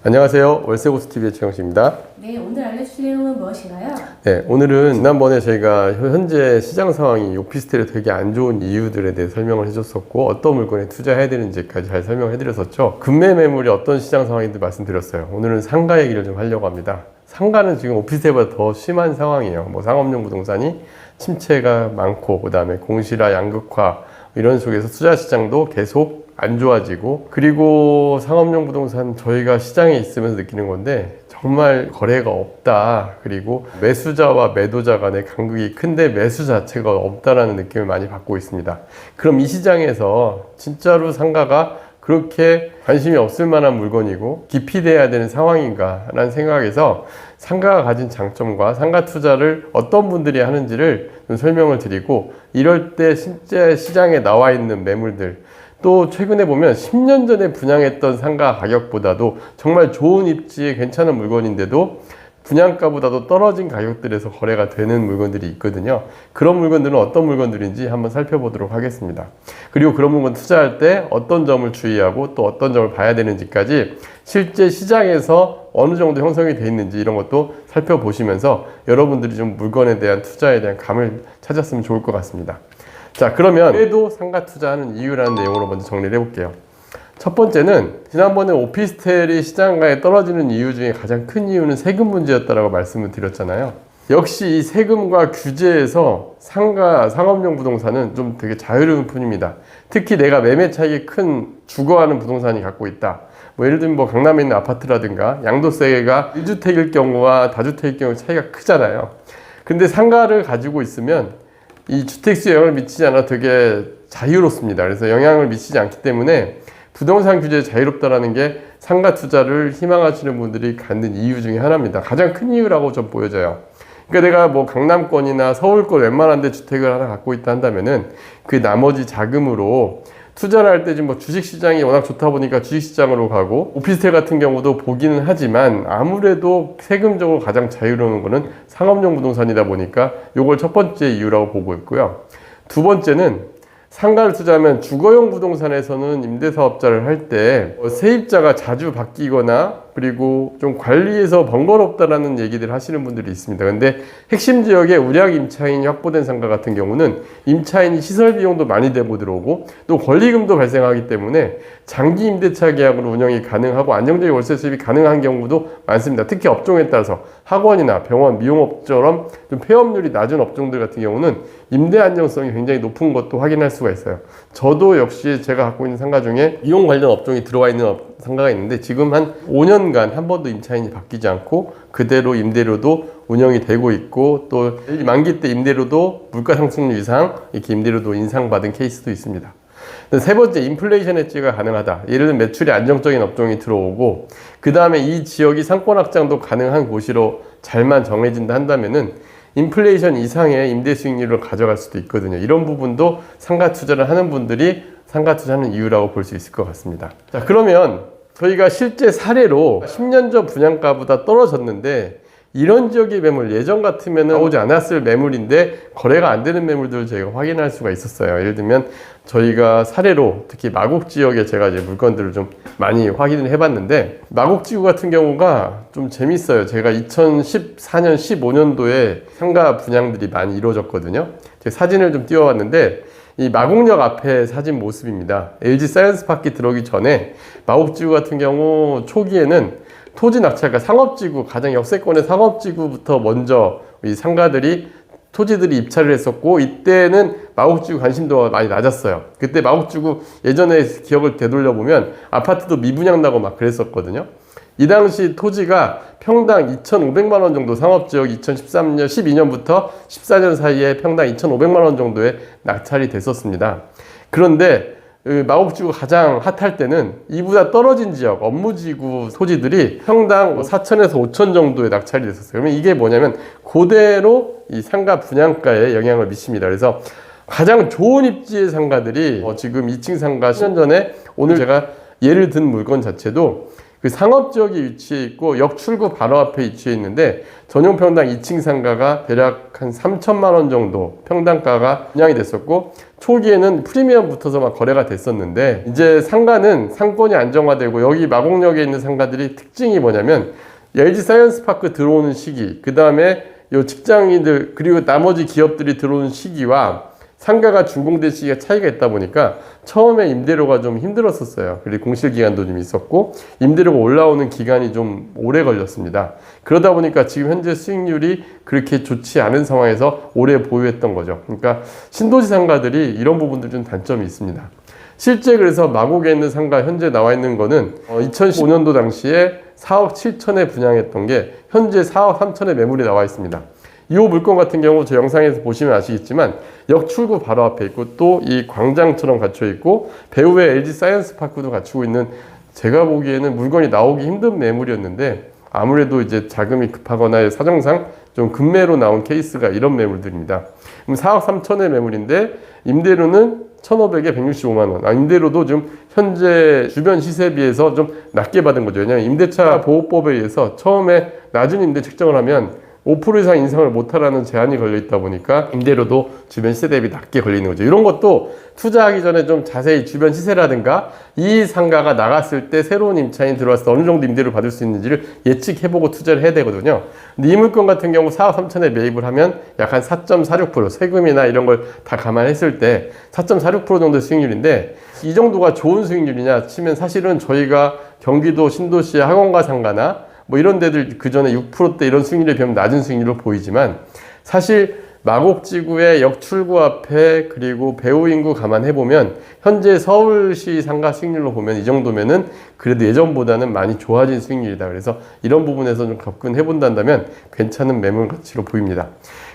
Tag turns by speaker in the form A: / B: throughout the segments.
A: 안녕하세요. 월세고수TV의 최영식입니다.
B: 네, 오늘 알려주실 내용은 무엇인가요?
A: 네, 오늘은 지난번에 저희가 현재 시장 상황이 오피스텔에 되게 안 좋은 이유들에 대해 설명을 해줬었고 어떤 물건에 투자해야 되는지까지 잘 설명을 해드렸었죠. 급매 매물이 어떤 시장 상황인지 말씀드렸어요. 오늘은 상가 얘기를 좀 하려고 합니다. 상가는 지금 오피스텔보다 더 심한 상황이에요. 뭐 상업용 부동산이 침체가 많고 그 다음에 공실화, 양극화 이런 속에서 투자 시장도 계속 안 좋아지고, 그리고 상업용 부동산 저희가 시장에 있으면서 느끼는 건데 정말 거래가 없다. 그리고 매수자와 매도자 간의 간극이 큰데 매수 자체가 없다라는 느낌을 많이 받고 있습니다. 그럼 이 시장에서 진짜로 상가가 그렇게 관심이 없을 만한 물건이고 기피돼야 되는 상황인가 라는 생각에서 상가가 가진 장점과 상가 투자를 어떤 분들이 하는지를 좀 설명을 드리고, 이럴 때 실제 시장에 나와 있는 매물들, 또 최근에 보면 10년 전에 분양했던 상가 가격보다도 정말 좋은 입지에 괜찮은 물건인데도 분양가보다도 떨어진 가격들에서 거래가 되는 물건들이 있거든요. 그런 물건들은 어떤 물건들인지 한번 살펴보도록 하겠습니다. 그리고 그런 물건 투자할 때 어떤 점을 주의하고 또 어떤 점을 봐야 되는지까지 실제 시장에서 어느 정도 형성이 되어 있는지 이런 것도 살펴보시면서 여러분들이 좀 물건에 대한 투자에 대한 감을 찾았으면 좋을 것 같습니다. 자, 그러면 그래도 상가 투자하는 이유라는 내용으로 먼저 정리를 해볼게요. 첫 번째는 지난번에 오피스텔이 시장가에 떨어지는 이유 중에 가장 큰 이유는 세금 문제였다라고 말씀을 드렸잖아요. 역시 이 세금과 규제에서 상가, 상업용 부동산은 좀 되게 자유로운 편입니다. 특히 내가 매매 차익이 큰 주거하는 부동산이 갖고 있다. 뭐 예를 들면 뭐 강남에 있는 아파트라든가 양도세가 1주택일 경우와 다주택일 경우 차이가 크잖아요. 근데 상가를 가지고 있으면 이 주택수에 영향을 미치지 않아 되게 자유롭습니다. 그래서 영향을 미치지 않기 때문에 부동산 규제에 자유롭다라는 게 상가 투자를 희망하시는 분들이 갖는 이유 중에 하나입니다. 가장 큰 이유라고 좀 보여져요. 그러니까 내가 뭐 강남권이나 서울권 웬만한 데 주택을 하나 갖고 있다 한다면은 그 나머지 자금으로 투자를 할 때 지금 뭐 주식시장이 워낙 좋다 보니까 주식시장으로 가고, 오피스텔 같은 경우도 보기는 하지만 아무래도 세금적으로 가장 자유로운 거는 상업용 부동산이다 보니까 요걸 첫 번째 이유라고 보고 있고요. 두 번째는 상가를 투자하면 주거용 부동산에서는 임대사업자를 할 때 세입자가 자주 바뀌거나 그리고 좀 관리에서 번거롭다라는 얘기들 하시는 분들이 있습니다. 근데 핵심 지역에 우량 임차인이 확보된 상가 같은 경우는 임차인이 시설 비용도 많이 대고 들어오고 또 권리금도 발생하기 때문에 장기 임대차 계약으로 운영이 가능하고 안정적인 월세 수입이 가능한 경우도 많습니다. 특히 업종에 따라서 학원이나 병원, 미용업처럼 좀 폐업률이 낮은 업종들 같은 경우는 임대 안정성이 굉장히 높은 것도 확인할 수가 있어요. 저도 역시 제가 갖고 있는 상가 중에 미용 관련 업종이 들어와 있는 상가가 있는데 지금 한 5년간 한 번도 임차인이 바뀌지 않고 그대로 임대료도 운영이 되고 있고, 또 만기 때 임대료도 물가 상승률 이상 이렇게 임대료도 인상받은 케이스도 있습니다. 세 번째, 인플레이션 해지가 가능하다. 예를 들면 매출이 안정적인 업종이 들어오고 그 다음에 이 지역이 상권 확장도 가능한 곳으로 잘만 정해진다 한다면은 인플레이션 이상의 임대 수익률을 가져갈 수도 있거든요. 이런 부분도 상가 투자를 하는 분들이 상가 투자하는 이유라고 볼 수 있을 것 같습니다. 자, 그러면 저희가 실제 사례로 10년 전 분양가보다 떨어졌는데 이런 지역의 매물, 예전 같으면 나오지 않았을 매물인데 거래가 안 되는 매물들을 저희가 확인할 수가 있었어요. 예를 들면 저희가 사례로 특히 마곡 지역에 제가 이제 물건들을 좀 많이 확인을 해봤는데, 마곡 지구 같은 경우가 좀 재밌어요. 제가 2014년, 15년도에 상가 분양들이 많이 이루어졌거든요. 제가 사진을 좀 띄워봤는데 이 마곡역 앞에 사진 모습입니다. LG 사이언스파크 들어오기 전에 마곡지구 같은 경우 초기에는 토지 낙찰가, 상업지구, 가장 역세권의 상업지구부터 먼저 이 상가들이 토지들이 입찰을 했었고, 이때는 마곡지구 관심도가 많이 낮았어요. 그때 마곡지구 예전에 기억을 되돌려보면 아파트도 미분양 나고 막 그랬었거든요. 이 당시 토지가 평당 2,500만 원 정도, 상업지역 2013년, 12년부터 14년 사이에 평당 2,500만 원 정도에 낙찰이 됐었습니다. 그런데 마곡지구 가장 핫할 때는 이보다 떨어진 지역, 업무지구 토지들이 평당 4천에서 5천 정도의 낙찰이 됐었어요. 그러면 이게 뭐냐면 그대로 이 상가 분양가에 영향을 미칩니다. 그래서 가장 좋은 입지의 상가들이 지금 2층 상가 10년 전에 오늘 제가 예를 든 물건 자체도 그 상업지역에 위치해 있고 역출구 바로 앞에 위치해 있는데 전용 평당 2층 상가가 대략 한 3천만 원 정도 평당가가 분양이 됐었고 초기에는 프리미엄 붙어서 막 거래가 됐었는데 이제 상가는 상권이 안정화되고 여기 마곡역에 있는 상가들이 특징이 뭐냐면 LG 사이언스파크 들어오는 시기, 그 다음에 요 직장인들 그리고 나머지 기업들이 들어오는 시기와 상가가 준공된 시기가 차이가 있다 보니까 처음에 임대료가 좀 힘들었었어요. 그리고 공실기간도 좀 있었고 임대료가 올라오는 기간이 좀 오래 걸렸습니다. 그러다 보니까 지금 현재 수익률이 그렇게 좋지 않은 상황에서 오래 보유했던 거죠. 그러니까 신도시 상가들이 이런 부분들 좀 단점이 있습니다. 실제 그래서 마곡에 있는 상가 현재 나와 있는 거는 2015년도 당시에 4억 7천에 분양했던 게 현재 4억 3천에 매물이 나와 있습니다. 이 물건 같은 경우 저 영상에서 보시면 아시겠지만 역출구 바로 앞에 있고 또 이 광장처럼 갖춰 있고 배후에 LG 사이언스 파크도 갖추고 있는 제가 보기에는 물건이 나오기 힘든 매물이었는데 아무래도 이제 자금이 급하거나 사정상 좀 급매로 나온 케이스가 이런 매물들입니다. 그럼 4억 3천의 매물인데 임대료는 1,500에 165만 원. 임대료도 좀 현재 주변 시세에 비해서 좀 낮게 받은 거죠. 왜냐하면 임대차 보호법에 의해서 처음에 낮은 임대 책정을 하면 5% 이상 인상을 못하라는 제한이 걸려 있다 보니까 임대료도 주변 시세 대비 낮게 걸리는 거죠. 이런 것도 투자하기 전에 좀 자세히 주변 시세라든가 이 상가가 나갔을 때 새로운 임차인이 들어왔을 때 어느 정도 임대료를 받을 수 있는지를 예측해보고 투자를 해야 되거든요. 근데 이 물건 같은 경우 4억 3천에 매입을 하면 약 한 4.46% 세금이나 이런 걸 다 감안했을 때 4.46% 정도의 수익률인데 이 정도가 좋은 수익률이냐 치면 사실은 저희가 경기도 신도시의 학원가 상가나 뭐 이런 데들 그 전에 6%대 이런 수익률에 비하면 낮은 수익률로 보이지만 사실 마곡지구의 역출구 앞에 그리고 배후 인구 감안해보면 현재 서울시 상가 수익률로 보면 이 정도면은 그래도 예전보다는 많이 좋아진 수익률이다. 그래서 이런 부분에서 좀 접근해본다면 괜찮은 매물 가치로 보입니다.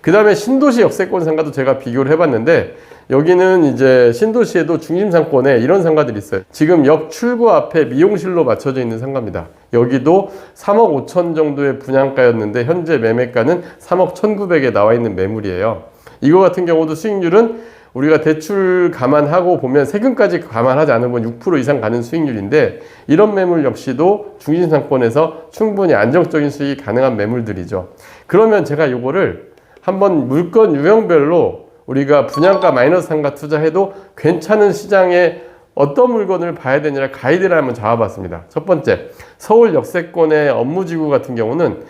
A: 그 다음에 신도시 역세권 상가도 제가 비교를 해봤는데 여기는 이제 신도시에도 중심 상권에 이런 상가들이 있어요. 지금 역 출구 앞에 미용실로 맞춰져 있는 상가입니다. 여기도 3억 5천 정도의 분양가였는데 현재 매매가는 3억 1,900에 나와 있는 매물이에요. 이거 같은 경우도 수익률은 우리가 대출 감안하고 보면 세금까지 감안하지 않으면 6% 이상 가는 수익률인데 이런 매물 역시도 중심 상권에서 충분히 안정적인 수익이 가능한 매물들이죠. 그러면 제가 이거를 한번 물건 유형별로 우리가 분양가 마이너스 상가 투자해도 괜찮은 시장에 어떤 물건을 봐야 되느냐 가이드를 한번 잡아봤습니다. 첫 번째, 서울 역세권의 업무지구 같은 경우는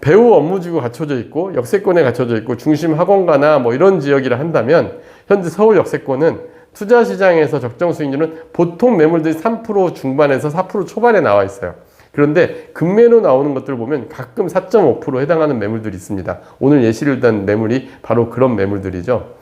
A: 배후 업무지구 갖춰져 있고 역세권에 갖춰져 있고 중심 학원가나 뭐 이런 지역이라 한다면 현재 서울 역세권은 투자 시장에서 적정 수익률은 보통 매물들이 3% 중반에서 4% 초반에 나와 있어요. 그런데 급매로 나오는 것들을 보면 가끔 4.5% 해당하는 매물들이 있습니다. 오늘 예시를 든 매물이 바로 그런 매물들이죠.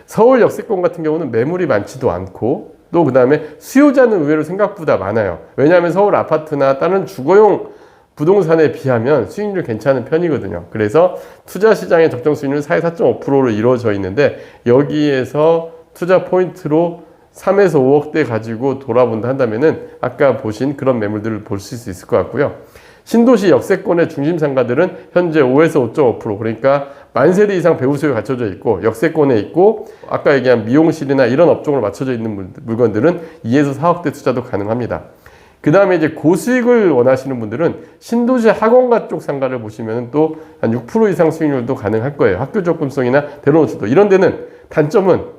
A: 서울 역세권 같은 경우는 매물이 많지도 않고 또 그 다음에 수요자는 의외로 생각보다 많아요. 왜냐하면 서울 아파트나 다른 주거용 부동산에 비하면 수익률 괜찮은 편이거든요. 그래서 투자 시장의 적정 수익률은 4.5%로 이루어져 있는데 여기에서 투자 포인트로 3에서 5억대 가지고 돌아본다 한다면은 아까 보신 그런 매물들을 볼 수 있을 것 같고요. 신도시 역세권의 중심 상가들은 현재 5에서 5.5% 그러니까 만 세대 이상 배후 수요가 갖춰져 있고 역세권에 있고 아까 얘기한 미용실이나 이런 업종으로 맞춰져 있는 물건들은 2에서 4억대 투자도 가능합니다. 그 다음에 이제 고수익을 원하시는 분들은 신도시 학원가 쪽 상가를 보시면 또 한 6% 이상 수익률도 가능할 거예요. 학교 접근성이나 대로노출도 이런 데는 단점은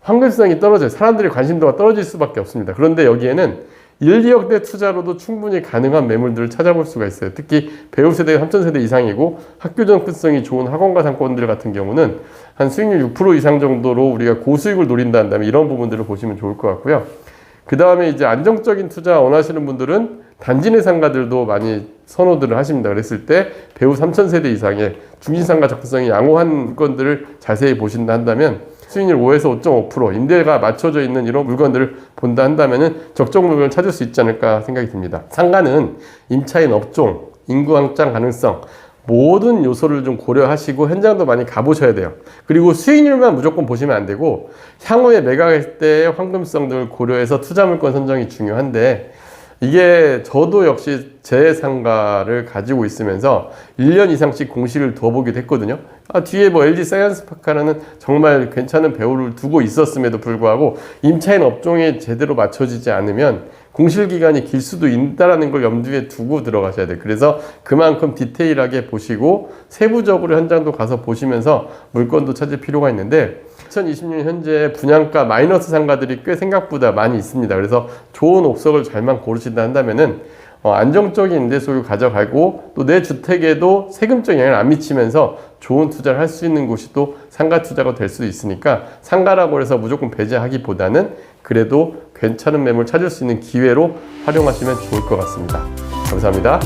A: 환급성이 떨어져요. 사람들의 관심도가 떨어질 수밖에 없습니다. 그런데 여기에는 1, 2억대 투자로도 충분히 가능한 매물들을 찾아볼 수가 있어요. 특히 배우 세대가 3,000세대 이상이고 학교 접근성이 좋은 학원가 상권들 같은 경우는 한 수익률 6% 이상 정도로 우리가 고수익을 노린다 한다면 이런 부분들을 보시면 좋을 것 같고요. 그 다음에 이제 안정적인 투자 원하시는 분들은 단지 내 상가들도 많이 선호들을 하십니다. 그랬을 때 배우 3,000세대 이상의 중심상가 접근성이 양호한 건들을 자세히 보신다 한다면 수익률 5에서 5.5% 임대가 맞춰져 있는 이런 물건들을 본다 한다면은 적정 물건을 찾을 수 있지 않을까 생각이 듭니다. 상가는 임차인 업종, 인구 확장 가능성 모든 요소를 좀 고려하시고 현장도 많이 가보셔야 돼요. 그리고 수익률만 무조건 보시면 안 되고 향후에 매각할 때의 황금성 등을 고려해서 투자 물건 선정이 중요한데 이게 저도 역시 제 상가를 가지고 있으면서 1년 이상씩 공시를 둬보기도 했거든요. 뒤에 뭐 LG 사이언스파크라는 정말 괜찮은 배우를 두고 있었음에도 불구하고 임차인 업종에 제대로 맞춰지지 않으면 공실 기간이 길 수도 있다라는 걸 염두에 두고 들어가셔야 돼요. 그래서 그만큼 디테일하게 보시고 세부적으로 현장도 가서 보시면서 물건도 찾을 필요가 있는데 2020년 현재 분양가 마이너스 상가들이 꽤 생각보다 많이 있습니다. 그래서 좋은 옥석을 잘만 고르신다 한다면은 안정적인 임대 소유 가져가고 또 내 주택에도 세금적 영향을 안 미치면서 좋은 투자를 할 수 있는 곳이 또 상가 투자가 될 수도 있으니까 상가라고 해서 무조건 배제하기보다는 그래도 괜찮은 매물 찾을 수 있는 기회로 활용하시면 좋을 것 같습니다. 감사합니다.